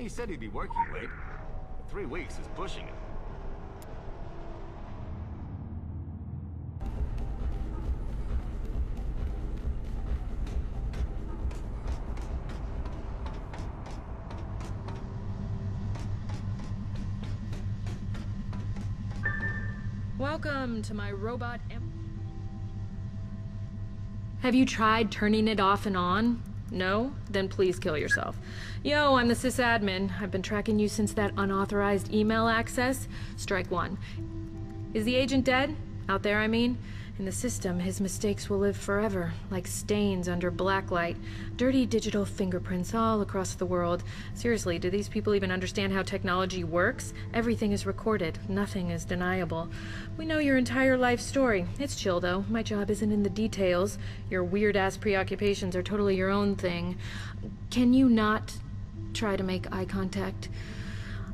He said he'd be working late, but 3 weeks is pushing it. Welcome to my robot. Have you tried turning it off and on? No? Then please kill yourself. Yo, I'm the sysadmin. I've been tracking you since that unauthorized email access. Strike one. Is the agent dead? Out there, I mean? In the system, his mistakes will live forever, like stains under blacklight. Dirty digital fingerprints all across the world. Seriously, do these people even understand how technology works? Everything is recorded. Nothing is deniable. We know your entire life story. It's chill, though. My job isn't in the details. Your weird-ass preoccupations are totally your own thing. Can you not try to make eye contact?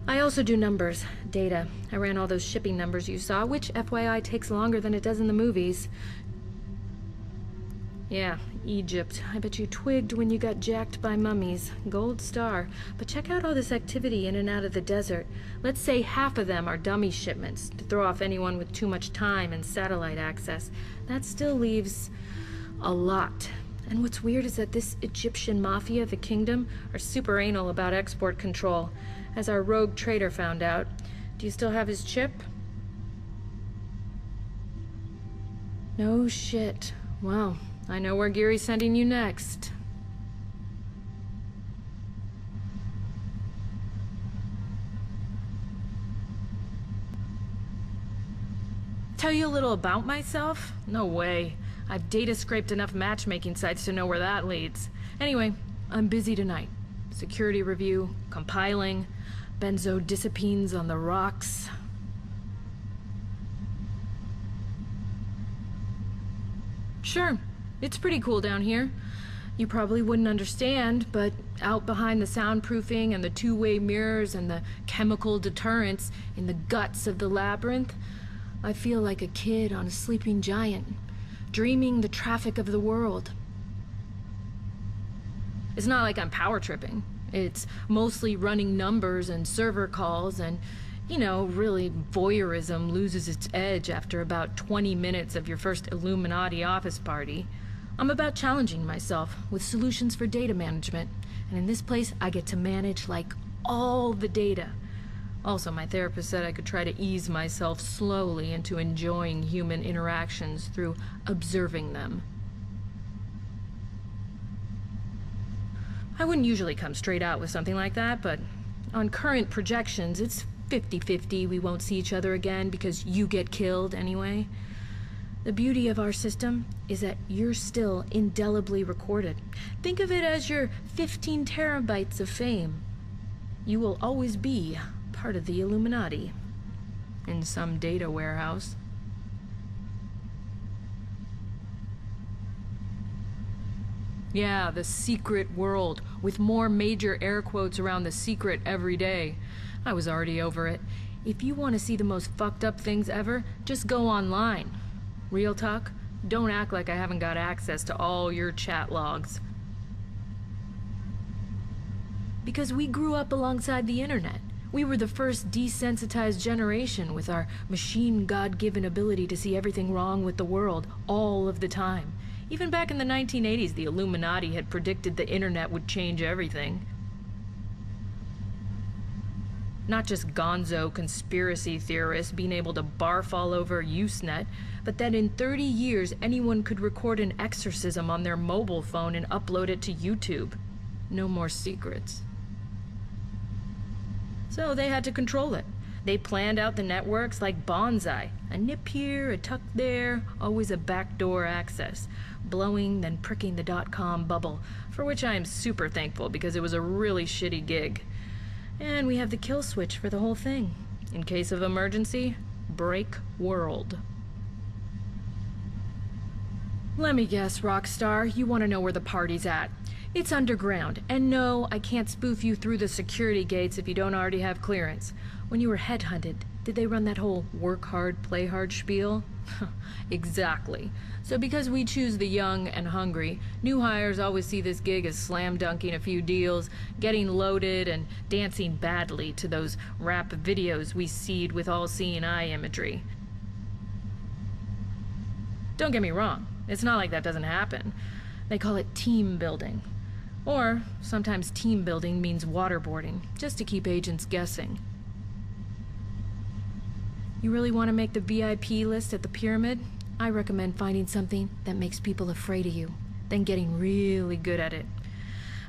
I also do numbers, data. I ran all those shipping numbers you saw, which, FYI, takes longer than it does in the movies. Yeah, Egypt. I bet you twigged when you got jacked by mummies. Gold star. But check out all this activity in and out of the desert. Let's say half of them are dummy shipments, to throw off anyone with too much time and satellite access. That still leaves a lot. And what's weird is that this Egyptian mafia, the kingdom, are super anal about export control. As our rogue trader found out. Do you still have his chip? No shit. Well, I know where Geary's sending you next. Tell you a little about myself? No way. I've data scraped enough matchmaking sites to know where that leads. Anyway, I'm busy tonight. Security review, compiling, benzodiazepines on the rocks. Sure, it's pretty cool down here. You probably wouldn't understand, but out behind the soundproofing and the two-way mirrors and the chemical deterrents in the guts of the labyrinth, I feel like a kid on a sleeping giant, dreaming the traffic of the world. It's not like I'm power tripping. It's mostly running numbers and server calls and, you know, really voyeurism loses its edge after about 20 minutes of your first Illuminati office party. I'm about challenging myself with solutions for data management. And in this place, I get to manage, like, all the data. Also, my therapist said I could try to ease myself slowly into enjoying human interactions through observing them. I wouldn't usually come straight out with something like that, but on current projections, it's 50-50 we won't see each other again because you get killed anyway. The beauty of our system is that you're still indelibly recorded. Think of it as your 15 terabytes of fame. You will always be part of the Illuminati in some data warehouse. Yeah, the secret world, with more major air quotes around the secret every day. I was already over it. If you want to see the most fucked up things ever, just go online. Real talk, don't act like I haven't got access to all your chat logs. Because we grew up alongside the internet. We were the first desensitized generation with our machine God-given ability to see everything wrong with the world all of the time. Even back in the 1980s, the Illuminati had predicted the internet would change everything. Not just gonzo conspiracy theorists being able to barf all over Usenet, but that in 30 years anyone could record an exorcism on their mobile phone and upload it to YouTube. No more secrets. So they had to control it. They planned out the networks like bonsai. A nip here, a tuck there, always a backdoor access. Blowing, then pricking the dot-com bubble, for which I am super thankful because it was a really shitty gig. And we have the kill switch for the whole thing. In case of emergency, break world. Let me guess, Rockstar, you want to know where the party's at. It's underground, and no, I can't spoof you through the security gates if you don't already have clearance. When you were headhunted, Did they run that whole work hard, play hard spiel? Exactly. So because we choose the young and hungry, new hires always see this gig as slam dunking a few deals, getting loaded, and dancing badly to those rap videos we seed with all-seeing eye imagery. Don't get me wrong, it's not like that doesn't happen. They call it team building. Or sometimes team building means waterboarding, just to keep agents guessing. You really want to make the VIP list at the Pyramid? I recommend finding something that makes people afraid of you, then getting really good at it.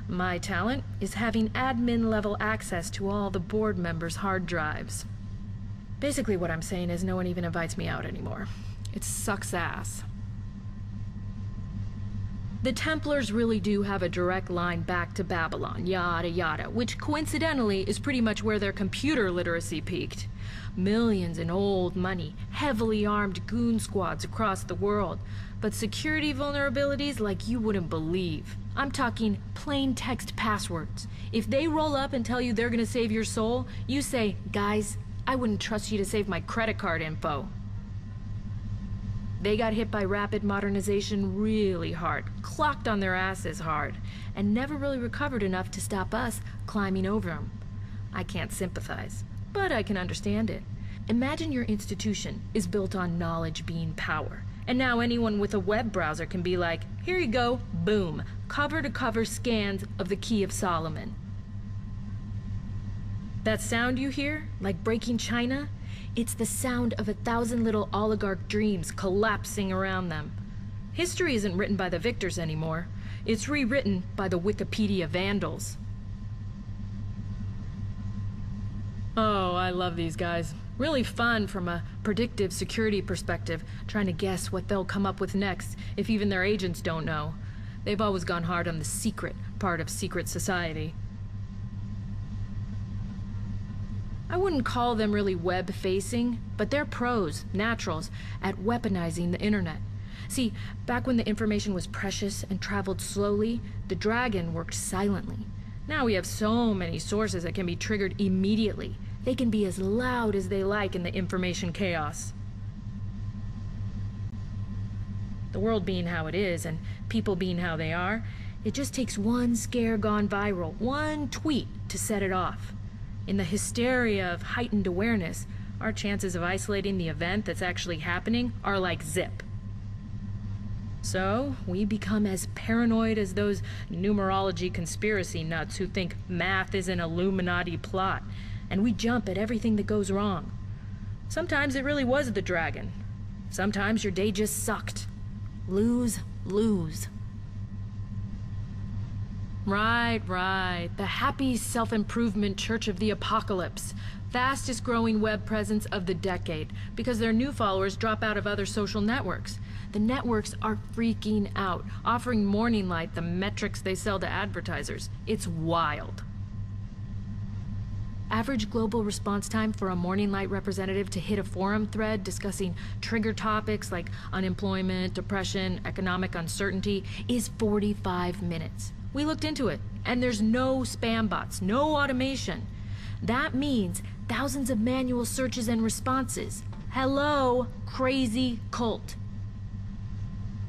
My talent is having admin-level access to all the board members' hard drives. Basically what I'm saying is no one even invites me out anymore. It sucks ass. The Templars really do have a direct line back to Babylon, yada yada, which coincidentally is pretty much where their computer literacy peaked. Millions in old money, heavily armed goon squads across the world, but security vulnerabilities like you wouldn't believe. I'm talking plain text passwords. If they roll up and tell you they're gonna save your soul, you say, "Guys, I wouldn't trust you to save my credit card info." They got hit by rapid modernization really hard, clocked on their asses hard, and never really recovered enough to stop us climbing over them. I can't sympathize, but I can understand it. Imagine your institution is built on knowledge being power, and now anyone with a web browser can be like, here you go, boom, cover-to-cover scans of the Key of Solomon. That sound you hear, like breaking China? It's the sound of 1,000 little oligarch dreams collapsing around them. History isn't written by the victors anymore. It's rewritten by the Wikipedia vandals. Oh, I love these guys. Really fun from a predictive security perspective, trying to guess what they'll come up with next, if even their agents don't know. They've always gone hard on the secret part of secret society. I wouldn't call them really web-facing, but they're pros, naturals, at weaponizing the internet. See, back when the information was precious and traveled slowly, the Dragon worked silently. Now we have so many sources that can be triggered immediately. They can be as loud as they like in the information chaos. The world being how it is, and people being how they are, it just takes one scare gone viral, one tweet to set it off. In the hysteria of heightened awareness, our chances of isolating the event that's actually happening are like zip. So, we become as paranoid as those numerology conspiracy nuts who think math is an Illuminati plot, and we jump at everything that goes wrong. Sometimes it really was the Dragon. Sometimes your day just sucked. Lose, lose. Right. The happy self-improvement Church of the Apocalypse. Fastest growing web presence of the decade, because their new followers drop out of other social networks. The networks are freaking out, offering Morning Light the metrics they sell to advertisers. It's wild. Average global response time for a Morning Light representative to hit a forum thread discussing trigger topics like unemployment, depression, economic uncertainty is 45 minutes. We looked into it, and there's no spam bots, no automation. That means thousands of manual searches and responses. Hello, crazy cult.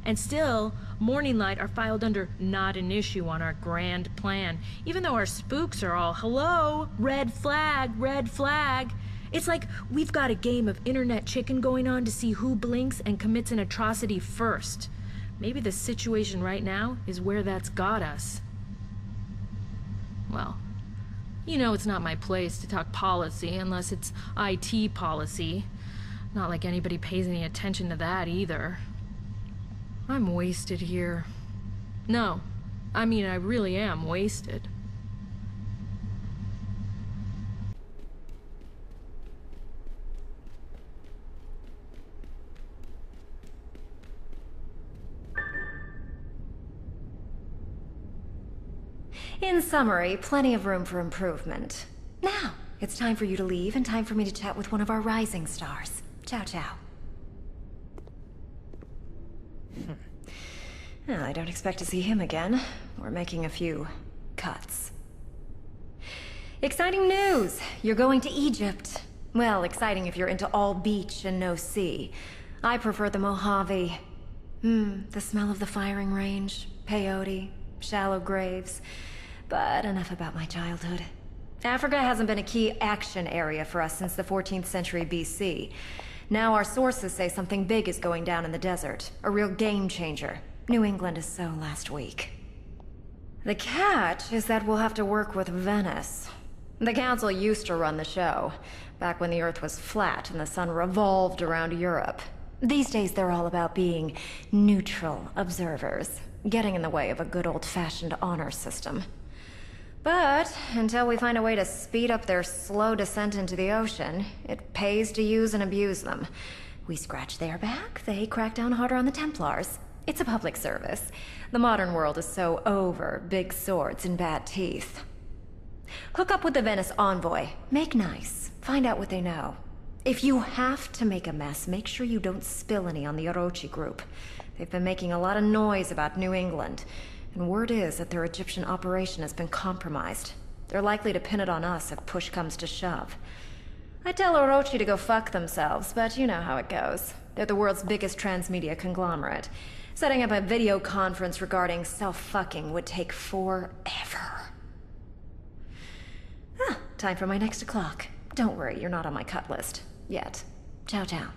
And still, Morning Light are filed under not an issue on our grand plan, even though our spooks are all, hello, red flag, red flag. It's like we've got a game of internet chicken going on to see who blinks and commits an atrocity first. Maybe the situation right now is where that's got us. Well, you know it's not my place to talk policy unless it's IT policy. Not like anybody pays any attention to that either. I'm wasted here. No, I mean I really am wasted. In summary, plenty of room for improvement. Now, it's time for you to leave and time for me to chat with one of our rising stars. Ciao, ciao. Well, I don't expect to see him again. We're making a few cuts. Exciting news! You're going to Egypt. Well, exciting if you're into all beach and no sea. I prefer the Mojave. The smell of the firing range, peyote, shallow graves. But enough about my childhood. Africa hasn't been a key action area for us since the 14th century BC. Now our sources say something big is going down in the desert. A real game changer. New England is so last week. The catch is that we'll have to work with Venice. The Council used to run the show, back when the Earth was flat and the sun revolved around Europe. These days they're all about being neutral observers, getting in the way of a good old-fashioned honor system. But until we find a way to speed up their slow descent into the ocean, it pays to use and abuse them. We scratch their back, they crack down harder on the Templars. It's a public service. The modern world is so over big swords and bad teeth. Hook up with the Venice envoy. Make nice. Find out what they know. If you have to make a mess, make sure you don't spill any on the Orochi group. They've been making a lot of noise about New England, and word is that their Egyptian operation has been compromised. They're likely to pin it on us if push comes to shove. I tell Orochi to go fuck themselves, but you know how it goes. They're the world's biggest transmedia conglomerate. Setting up a video conference regarding self-fucking would take forever. Time for my next o'clock. Don't worry, you're not on my cut list. Yet. Ciao, ciao.